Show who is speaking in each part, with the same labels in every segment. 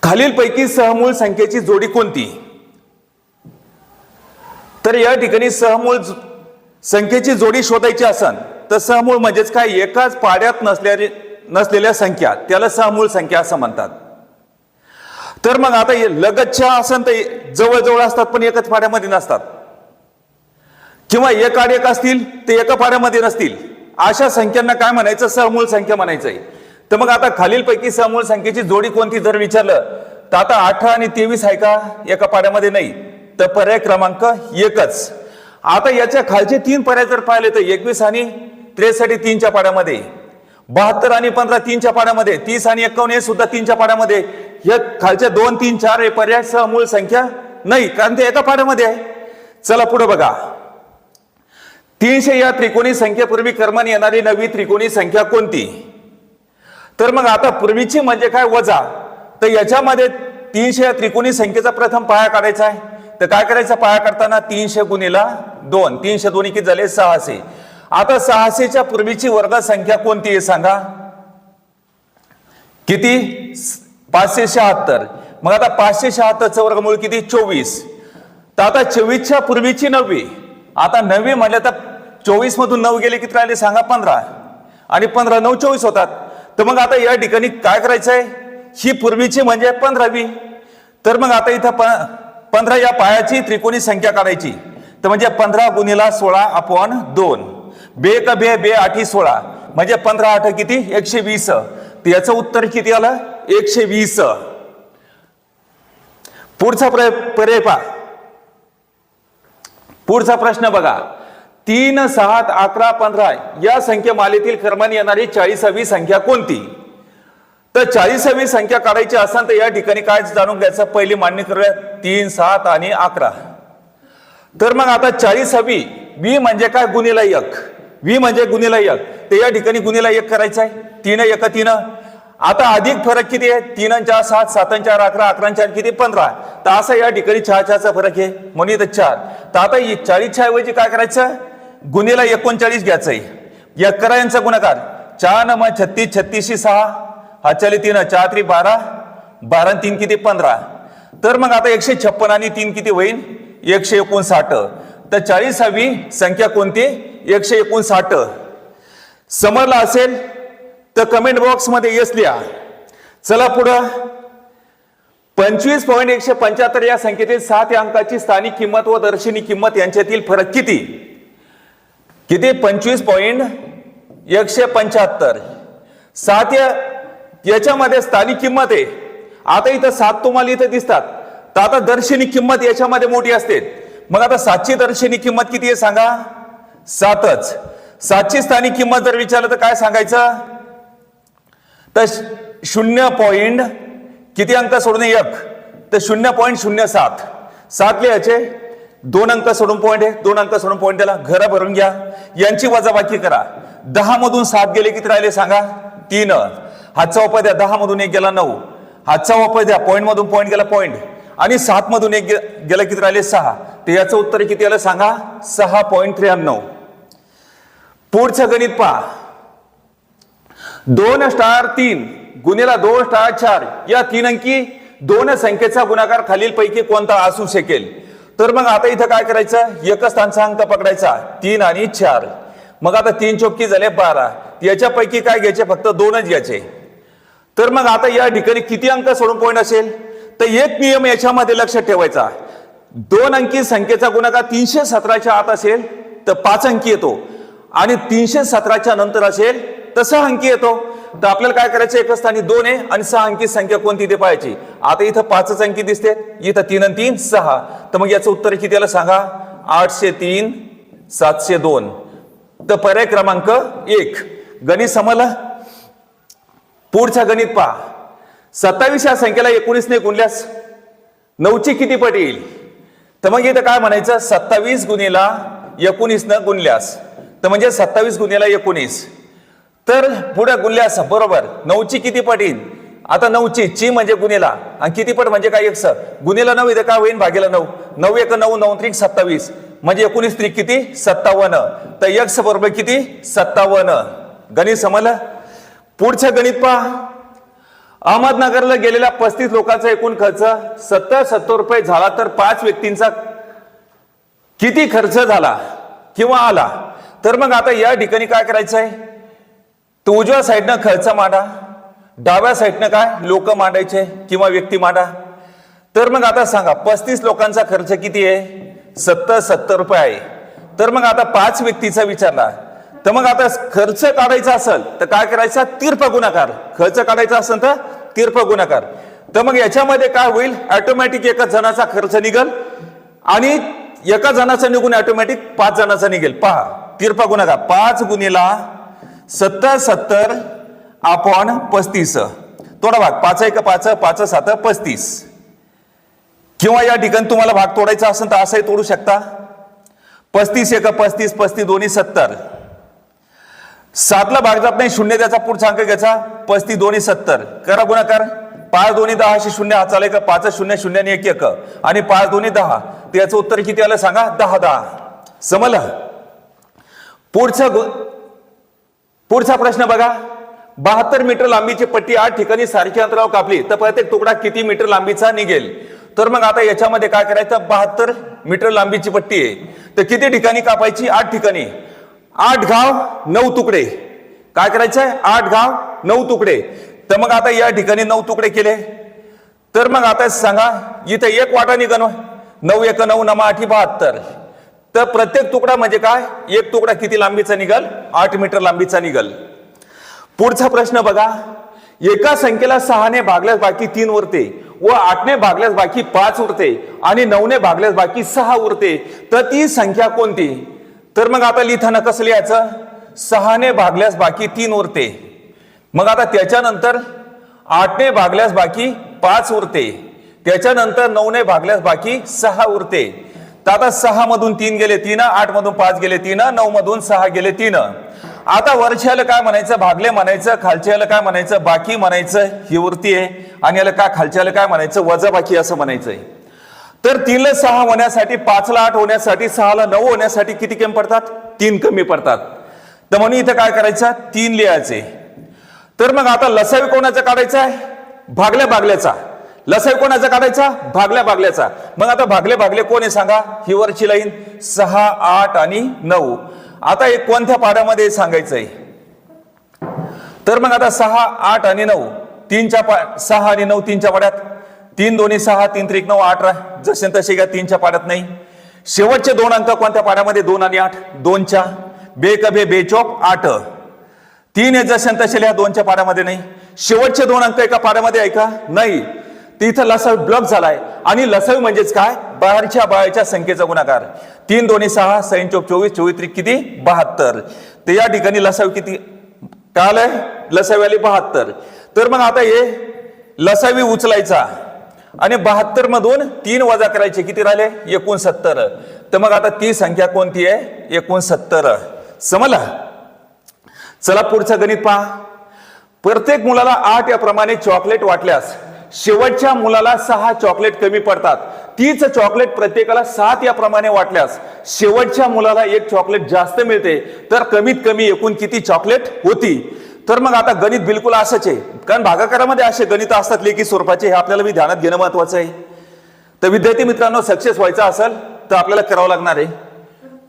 Speaker 1: खालीलपैकी सहमूळ संख्येची जोडी कोणती? तर या ठिकाणी सहमूळ संख्येची जोडी शोधायची असेल तर सहमूळ म्हणजेच काय, एकाच पाड्यात नसलेल्या संख्या त्याला सहमूळ संख्या असं म्हणतात. तर मग आता लगतच्या असेल तर जवळजवळ असतात पण एकच पाड्यामध्ये नसतात, किंवा एक आड एक असतील ते एका पाड्यामध्ये नसतील, अशा संख्यांना काय म्हणायचं, सहमूळ संख्या म्हणायचंय. तर मग आता खालीलपैकी सहमूळ संख्येची जोडी कोणती जर विचारलं तर आता 18 आणि 23 आहे का एका पाड्यामध्ये? नाही. तर पर्याय क्रमांक एकच. आता याच्या खालचे 3 पर्याय जर पाहिले तर 21 आणि 63 3च्या पाड्यामध्ये, 72 आणि 15 3च्या पाड्यामध्ये, 30 आणि 51 हे सुद्धा 3च्या पाड्यामध्ये. या खालच्या 2 3 4 हे पर्याय सहमूळ संख्या नाही, कारण ते एका पाड्यामध्ये आहे. चला पुढे बघा. 300 या त्रिकोणी संख्येपूर्वी क्रमाने येणारी नवी त्रिकोणी संख्या कोणती? तर मग आता पूर्वीची म्हणजे काय, वजा. तर याच्यामध्ये 300 या त्रिकोणी संख्येचा प्रथम पाया काढायचा आहे. तर काय करायचं पाया काढताना, 300 गुणिला 2, 300 दोन्ही किती झाले 600. आता 600च्या पूर्वीची वर्ग संख्या कोणती आहे सांगा? किती? 576. मग आता 576चं वर्गमूळ किती? 24. तर आता 24च्या पूर्वीची 9वी. आता 9वी म्हटलं तर 24 मधून 9 गेले किती राहिले सांगा? 15. आणि 15 9 24 होतात. तर मग आता या ठिकाणी काय करायचंय, ही पूर्वीची म्हणजे 15वी. तर मग आता इथं 15 या पायाची त्रिकोणी संख्या काढायची. तर म्हणजे 15 गुणिला 16 अपॉन 2. बे का बे, बे 8 16 म्हणजे 15 8 किती? 120. तर याचं उत्तर किती आलं? 120. पुढचा पर्याय पहा. पुढचा प्रश्न बघा. 3 7 11 15 या संख्येमालेतील क्रमाने येणारी 40वी संख्या कोणती? तर 40वी संख्या काढायची असेल तर या ठिकाणी काय जाणून घ्यायचं, पहिली मांडणी करूया. 3 7 आणि 11. तर मग आता 40वी, वी म्हणजे काय? गुणिला 1. वी म्हणजे गुणिला 1. तर या ठिकाणी गुणिला 1 करायचं आहे. 3 1 3. आता अधिक फरक किती आहे? 3 4 7 7 4 11 11 4 किती? 15. तर असं या ठिकाणी 4 4चा फरक आहे म्हणून इथं 4. तर आता 40च्या ऐवजी काय करायचं? गुणिला 39 घ्यायचंय. या करा यांचा गुणाकार. 4 9 36 36 6 हा चले 3 4 3 12 12 3 किती? 15. तर मग आता 156 आणि 3 किती होईल? 159. तर 40वी संख्या कोणती? 159. समजलं असेल तर कमेंट बॉक्स मध्ये येस लिहा. चला पुढं. 25.175 या संख्येतील 7 या अंकाची स्थानिक किंमत व दर्शनी किंमत यांच्यातील फरक किती? किती? 25.175. 7 याच्यामध्ये स्थानिक किंमत आहे. आता इथं 7 तुम्हाला इथं दिसतात. तर आता दर्शनी किंमत याच्यामध्ये मोठी असते. मग आता 7ची दर्शनी किंमत किती आहे सांगा? 7च. 7ची स्थानिक किंमत जर विचारलं तर काय सांगायचं? तर 0. किती अंक सोडून 1? तर 0.07. 7 लिहायचे. 2 अंक सोडून पॉईंट आहे, 2 अंक सोडून पॉईंट त्याला घर भरून घ्या. यांची वजाबाकी करा. 10 मधून 7 गेले किती राहिले सांगा? 3. हातचा वापर द्या. 10 मधून 1 गेला 9. हातचा वापर द्या. पॉईंट मधून पॉईंट गेला पॉईंट. आणि 7 मधून 1 गेला किती राहिले? 6. तर याचं उत्तर किती आलं सांगा? 6.93. पुढचं गणित पहा. 2 स्टार 3 गुणिला 2 स्टार 4 या 3 अंकी 2 संख्येचा गुणाकार खालीलपैकी कोणता असू शकेल? तर मग आता इथं काय करायचं? एकच स्थानचा अंक पकडायचा. 3 आणि 4. मग आता 3 चौकी झाले 12. याच्यापैकी काय घ्यायचे? फक्त 2च घ्यायचे. तर मग आता या ठिकाणी किती अंक सोडून पॉईंट असेल? तर एक नियम याच्यामध्ये लक्षात ठेवायचा. 2 अंकी संख्येचा गुणाकार 317च्या आत असेल तर 5 अंकी येतो, आणि 317च्या नंतर असेल तर 6 अंकी येतो. तर आपल्याला काय करायचं? एकच स्थानी 2 आहे आणि 6 अंकी संख्या कोणती ते पाहायची. आता इथं 5च अंकी दिसते, इथं 3 आणि 3 6. तर मग याचं उत्तर किती आलं सांगा? 803 702. तर पर्याय क्रमांक 1. गणित समजलं? पुढचा गणित पहा. 27 या संख्येला 19 ने गुणल्यास 9ची किती पट येईल? तर मग इथं काय म्हणायचं? 27 गुणिला 19 न गुणल्यास. तर म्हणजे 27 गुणिला 19. तर पुढे गुणल्यास बरोबर 9ची किती पट येईल? आता 9ची ची म्हणजे गुणिला, आणि किती पट म्हणजे काय? 100 गुणिला 9 इथं काय होईल? भागीला 9. 9 1 9 9 3 27 म्हणजे 19 3 किती? 57. तर x बरोबर किती? 57. गणित समजलं? पुढचं गणित पहा. अहमदनगरला गेलेल्या 35 लोकांचा एकूण खर्च 70 रुपये झाला तर 5 व्यक्तींचा किती खर्च झाला किंवा आला? तर मग आता या ठिकाणी काय करायचं आहे, तर उजव्या साईडनं खर्च मांडा, डाव्या साईडनं काय लोक मांडायचे किंवा व्यक्ती मांडा. तर मग आता सांगा 35 लोकांचा खर्च किती आहे? 70 रुपये आहे. तर मग आता 5 व्यक्तीचा विचारला, तर मग आता खर्च काढायचा असेल तर काय करायचा? तिरपा गुणाकार. खर्च काढायचा असेल तर तिरपा गुणाकार. तर मग याच्यामध्ये काय होईल? ऑटोमॅटिक एका जणाचा खर्च निघल आणि एका जणाचा निघून ऑटोमॅटिक 5 जणांचा निघेल. पहा तिरपा गुणाकार 5 गुणिला 70 अपॉन 35. थोडा भाग 5 1 5 5 7 35. किंवा या ठिकाणी तुम्हाला भाग तोडायचा असेल तर असंही तोडू शकता. 35 1 35 35 दोन्ही 70. 7 ला भाग जात नाही, शून्य त्याचा पुढचा अंक घ्यायचा. 35 दोन्ही 70. करा गुणाकार. 5 दोन्ही 10 शून्य हा चालेल का? 5 0 0 आणि 1 1 आणि 5 दोन्ही 10. त्याचं उत्तर किती आलं सांगा? 10 10. समजलं? पुढचा प्रश्न बघा. 72 मीटर लांबीची पट्टी 8 ठिकाणी सारख्या अंतरावर कापली तर प्रत्येक तुकडा किती मीटर लांबीचा निघेल? तर मग आता याच्यामध्ये काय करायचं? 72 मीटर लांबीची पट्टी आहे तर किती ठिकाणी कापायची? 8 ठिकाणी. 8 घाव 9 तुकडे. काय करायचंय? 8 घाव 9 तुकडे. तर मग आता या ठिकाणी 9 तुकडे केले तर मग आता सांगा इथे एक वाटा निघन. 9 1 9 9 8 72. तर प्रत्येक तुकडा म्हणजे काय? एक तुकडा किती लांबीचा निघल? 8 मीटर लांबीचा निघल. पुढचा प्रश्न बघा. एका संख्येला 6 ने भागल्यास बाकी 3 उरते व 8 ने भागल्यास बाकी 5 उरते आणि 9 ने भागल्यास बाकी 6 उरते तर ती संख्या कोणती? तर मग आता लिहिताना कसं लिहायचं? 6 ने भागल्यास बाकी 3 उरते. मग आता त्याच्यानंतर 8 ने भागल्यास बाकी 5 उरते. त्याच्यानंतर 9 ने भागल्यास बाकी 6 उरते. तर आता 6 मधून 3 गेले 3, 8 मधून 5 गेले 3, 9 मधून 6 गेले 3. आता वरच्याला काय म्हणायचं? भागले म्हणायचं. खालच्याला काय म्हणायचं? बाकी म्हणायचं. ही वृत्ती आहे. आणि याला काय खालच्याला काय म्हणायचं? वजा बाकी असं म्हणायचंय. तर 3 ला 6 होण्यासाठी, 5 ला 8 होण्यासाठी, 6 ला 9 होण्यासाठी किती कमी पडतात? 3 कमी पडतात. तर म्हणून इथं काय करायचं? 3 लिहायचे. तर मग आता लसावी कोणाचा काढायचा आहे? भागल्या भागल्याचा. लसावी कोणाचा काढायचा? भागल्या भागल्याचा. मग आता भागले भागले कोण आहे सांगा? ही वरची लाईन 6 8 आणि 9. आता एक कोणत्या पाड्यामध्ये सांगायचंय? तर मग आता 6 8 आणि 9 6 आणि 9 3च्या पाड्यात. 3 दोन्ही 6 3 3 9 18. जसे तसे घ्या, 3च्या पाड्यात नाही. शेवटचे 2 अंक कोणत्या पाड्यामध्ये? 2 आणि 8. 2च्या बे कबे बे चोप 8. 3 जसे तसे लिहा, 2च्या पाड्यामध्ये नाही. शेवटचे 2 अंक एका पाड्यामध्ये आहे का? नाही. तिथं लसावी ब्लॉक झालाय. आणि लसावी म्हणजेच काय? बाहेरच्या बाहेरच्या संख्येचा गुणाकार. 3 दोन्ही 6 6 चोक 24 24 3 किती? 72. तर या ठिकाणी लसावी किती काय आलंय? लसावी आली 72. तर मग आता हे लसावी उचलायचा आणि 72 मधून 3 वजा करायचे. किती राहिले? 69. तर मग आता ती संख्या कोणती आहे? 69. समजला? चला पुढचं गणित पहा. प्रत्येक मुलाला 8 याप्रमाणे चॉकलेट वाटल्यास शेवटच्या मुलाला 6 चॉकलेट कमी पडतात. तीच चॉकलेट प्रत्येकाला 7 याप्रमाणे वाटल्यास शेवटच्या मुलाला 1 चॉकलेट जास्त मिळते. तर कमीत कमी एकूण किती चॉकलेट होती? तर मग आता गणित बिलकुल असंच आहे. कारण भागाकारामध्ये असे गणित असतात लेखी स्वरूपाचे. हे आपल्याला मी ध्यानात घेणं महत्वाचं आहे. तर विद्यार्थी मित्रांनो, सक्सेस व्हायचं असेल तर आपल्याला करावं लागणार आहे.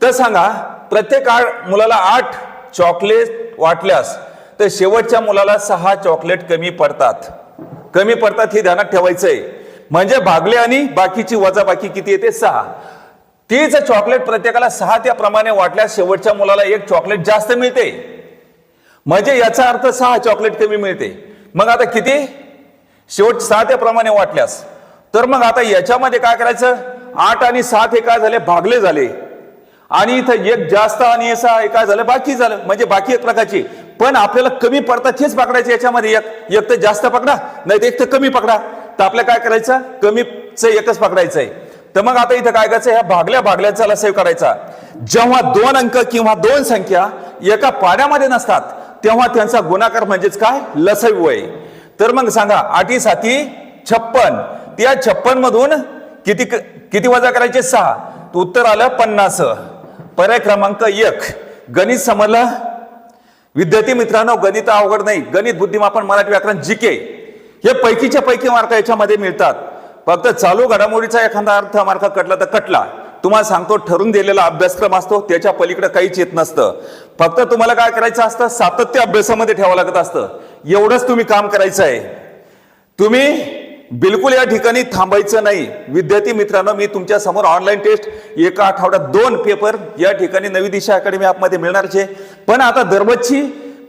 Speaker 1: तर सांगा प्रत्येक मुलाला 8 चॉकलेट वाटल्यास तर शेवटच्या मुलाला 6 चॉकलेट कमी पडतात. कमी पडतात हे ध्यानात ठेवायचंय. म्हणजे भागले आणि बाकीची वजा बाकी किती येते? 6. तीच चॉकलेट प्रत्येकाला 6 त्याप्रमाणे वाटल्यास शेवटच्या मुलाला 1 चॉकलेट जास्त मिळते. म्हणजे याचा अर्थ 6 चॉकलेट कमी मिळते. मग आता किती? शेवट 6 त्याप्रमाणे वाटल्यास. तर मग आता याच्यामध्ये काय करायचं? 8 आणि 7 हे काय झाले? भागले झाले. आणि इथं 1 जास्त आणि 6 काय झालं? बाकी झालं. म्हणजे बाकी एक प्रकारची. पण आपल्याला कमी पडतात हेच पकडायचे. याच्यामध्ये एक तर जास्त पकडा, नाही तर एक तर कमी पकडा. तर आपल्याला काय करायचं? कमीच एकच पकडायचंय. तर मग आता इथं काय करायचं? ह्या भागल्या भागल्याचा लसावी काढायचा. जेव्हा 2 अंक किंवा 2 संख्या एका पाड्यामध्ये नसतात तेव्हा त्यांचा गुणाकार म्हणजेच काय? लसावी होय. तर मग सांगा 8 7 56. त्या 56 मधून किती वजा करायचे? 6. तर उत्तर आलं 50. पर्याय क्रमांक 1. गणित समजलं? विद्यार्थी मित्रांनो, गणित अवघड नाही. गणित बुद्धिमापन मराठी व्याकरण जीके हे पैकीच्या पैकी मार्क याच्यामध्ये मिळतात. फक्त चालू घडामोडीचा एखादा अर्थ मार्क कटला तर कटला. तुम्हाला सांगतो, ठरून दिलेला अभ्यासक्रम असतो, त्याच्या पलीकडे काहीच येत नसतं. फक्त तुम्हाला काय करायचं असतं, सातत्य अभ्यासामध्ये ठेवावं लागत असतं. एवढंच तुम्ही काम करायचं आहे. तुम्ही बिलकुल या ठिकाणी थांबायचं नाही. विद्यार्थी मित्रांनो, मी तुमच्या समोर ऑनलाईन टेस्ट एका आठवड्यात 2 पेपर या ठिकाणी नवी दिशा अकॅडमी ॲपमध्ये मिळणारच आहे. पण आता दररोजची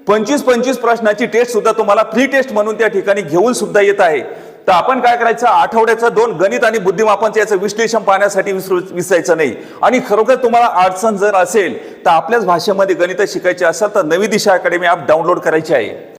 Speaker 1: 25-25 प्रश्नाची टेस्ट सुद्धा तुम्हाला फ्री टेस्ट म्हणून त्या ठिकाणी घेऊन सुद्धा येत आहे. तर आपण काय करायचं, आठवड्याचं 2 गणित आणि बुद्धिमापनचं याचं विश्लेषण पाहण्यासाठी विसरायचं नाही. आणि खरोखर तुम्हाला अडचण जर असेल तर आपल्याच भाषेमध्ये गणित शिकायचे असेल तर नवी दिशा अकॅडमी ॲप डाउनलोड करायची आहे.